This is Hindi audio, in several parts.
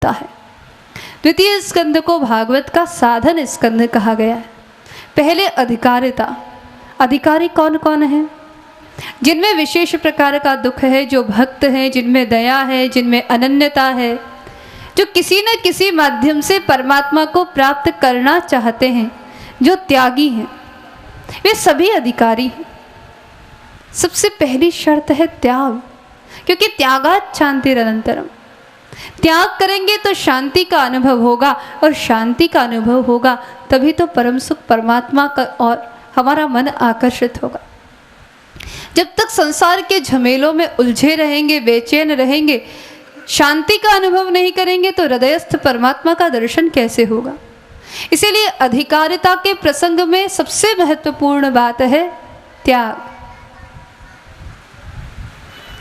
है। द्वितीय स्कंद को भागवत का साधन स्कंद कहा गया है। पहले अधिकारिता, अधिकारी कौन कौन है? जिनमें विशेष प्रकार का दुख है, जो भक्त हैं, जिनमें दया है, जिनमें अनन्यता है, जो किसी न किसी माध्यम से परमात्मा को प्राप्त करना चाहते हैं, जो त्यागी हैं, वे सभी अधिकारी हैं। सबसे पहली शर्त है त्याग, क्योंकि त्यागात् शांतिरनंतरम। त्याग करेंगे तो शांति का अनुभव होगा, और शांति का अनुभव होगा तभी तो परम सुख परमात्मा का और हमारा मन आकर्षित होगा। जब तक संसार के झमेलों में उलझे रहेंगे, बेचैन रहेंगे, शांति का अनुभव नहीं करेंगे, तो हृदयस्थ परमात्मा का दर्शन कैसे होगा? इसीलिए अधिकारिता के प्रसंग में सबसे महत्वपूर्ण बात है त्याग।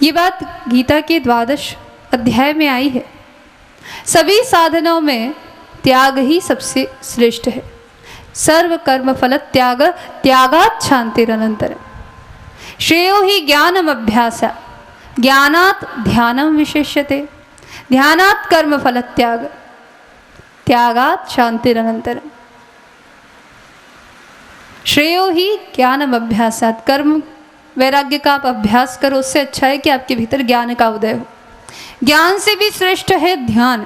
ये बात गीता के 12 अध्याय में आई है। सभी साधनों में त्याग ही सबसे श्रेष्ठ है। सर्व कर्म फल त्याग, त्यागात् शांतिरनंतरम। श्रेयो ही ज्ञानम अभ्यास, ज्ञानात् ध्यानम विशेष्यते, ध्यानात् कर्म फल त्याग, त्यागात् शांतिरनंतरम। श्रेयो ही ज्ञानम अभ्यासात्, कर्म वैराग्य का आप अभ्यास करो, उससे अच्छा है कि आपके भीतर ज्ञान का उदय हो। ज्ञान से भी श्रेष्ठ है ध्यान,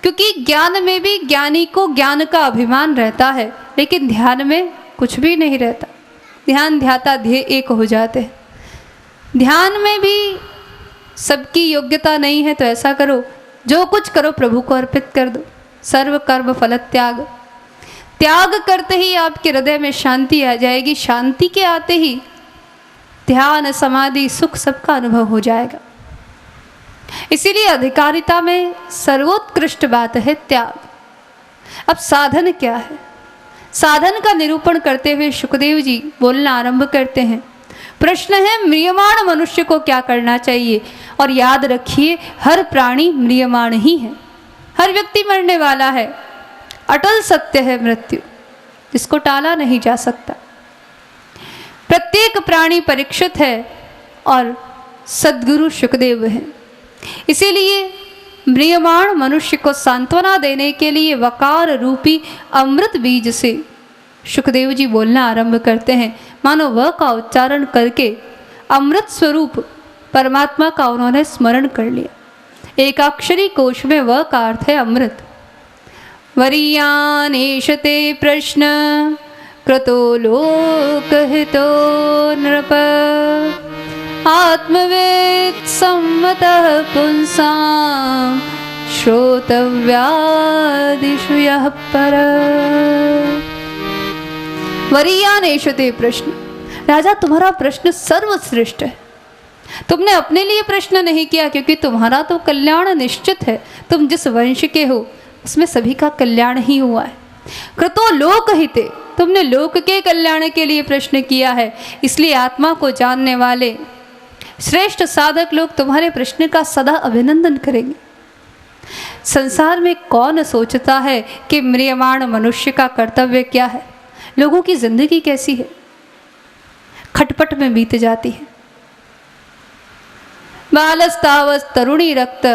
क्योंकि ज्ञान में भी ज्ञानी को ज्ञान का अभिमान रहता है, लेकिन ध्यान में कुछ भी नहीं रहता। ध्यान ध्याता ध्येय एक हो जाते हैं। ध्यान में भी सबकी योग्यता नहीं है, तो ऐसा करो, जो कुछ करो प्रभु को अर्पित कर दो। सर्व कर्म फल त्याग, त्याग करते ही आपके हृदय में शांति आ जाएगी। शांति के आते ही ध्यान, समाधि, सुख सबका अनुभव हो जाएगा। इसीलिए अधिकारिता में सर्वोत्कृष्ट बात है त्याग। अब साधन क्या है? साधन का निरूपण करते हुए सुखदेव जी बोलना आरंभ करते हैं। प्रश्न है म्रियमाण मनुष्य को क्या करना चाहिए? और याद रखिए, हर प्राणी म्रियमाण ही है, हर व्यक्ति मरने वाला है। अटल सत्य है मृत्यु, इसको टाला नहीं जा सकता। प्रत्येक प्राणी परीक्षित है और सद्गुरु सुखदेव हैं। इसीलिए म्रियमाण मनुष्य को सांत्वना देने के लिए वकार रूपी अमृत बीज से सुखदेव जी बोलना आरंभ करते हैं। मानो वह का उच्चारण करके अमृत स्वरूप परमात्मा का उन्होंने स्मरण कर लिया। एकाक्षरी कोश में वह का अर्थ है अमृत। वरीयानेशते प्रश्न क्रतो लोकहितो नृप, आत्मवेद सम्मतः पुंसां श्रोतव्यादिषु यः पर। वरीयानेशते प्रश्न, राजा तुम्हारा प्रश्न सर्वश्रेष्ठ है। तुमने अपने लिए प्रश्न नहीं किया, क्योंकि तुम्हारा तो कल्याण निश्चित है। तुम जिस वंश के हो उसमें सभी का कल्याण ही हुआ है। कृतो लोकहिते, तुमने लोक के कल्याण के लिए प्रश्न किया है। इसलिए आत्मा को जानने वाले श्रेष्ठ साधक लोग तुम्हारे प्रश्न का सदा अभिनंदन करेंगे। संसार में कौन सोचता है कि म्रियमाण मनुष्य का कर्तव्य क्या है? लोगों की जिंदगी कैसी है? खटपट में बीत जाती है। बालस्तावत् तरुणी रक्त,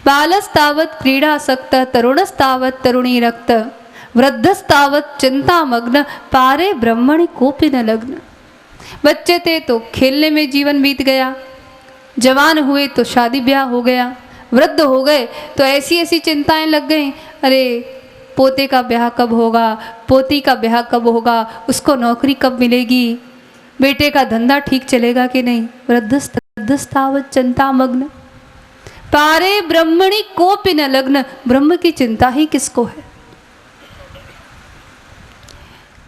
बालस्तावत् क्रीडासक्त, तरुणस्तावत् तरुणी रक्त, वृद्धस्तावत् चिंतामग्न, पारे ब्रह्मणि कोपि न लग्न। बच्चे थे तो खेलने में जीवन बीत गया, जवान हुए तो शादी ब्याह हो गया, वृद्ध हो गए तो ऐसी ऐसी चिंताएं लग गई। अरे पोते का ब्याह कब होगा, पोती का ब्याह कब होगा, उसको नौकरी कब मिलेगी, बेटे का धंधा ठीक चलेगा कि नहीं। वृद्धस्तावत् चिंतामग्न, पारे ब्रह्मणि कोपि न लग्न, ब्रह्म की चिंता ही किसको है?